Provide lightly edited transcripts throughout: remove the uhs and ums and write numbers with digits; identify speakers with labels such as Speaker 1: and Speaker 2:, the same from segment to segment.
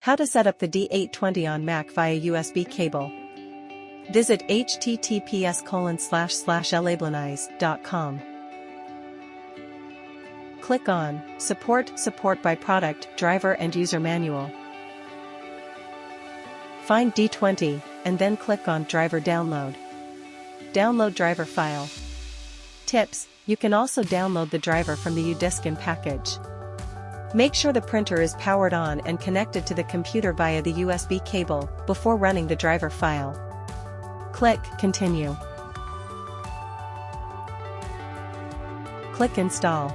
Speaker 1: How to set up the D820 on Mac via USB cable. Visit https://lablanize.com. Click on Support by Product, Driver and User Manual. Find D20, and then click on Driver Download. Download driver file. Tips: you can also download the driver from the UDiskin package. Make sure the printer is powered on and connected to the computer via the USB cable before running the driver file. Click Continue. Click Install.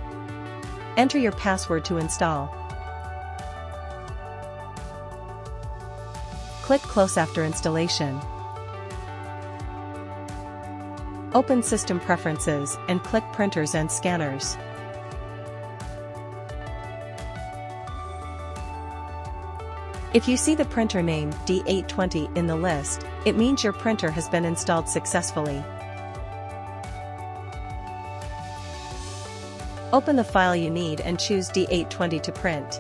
Speaker 1: Enter your password to install. Click Close after installation. Open System Preferences and click Printers and Scanners. If you see the printer name D820 in the list, it means your printer has been installed successfully. Open the file you need and choose D820 to print.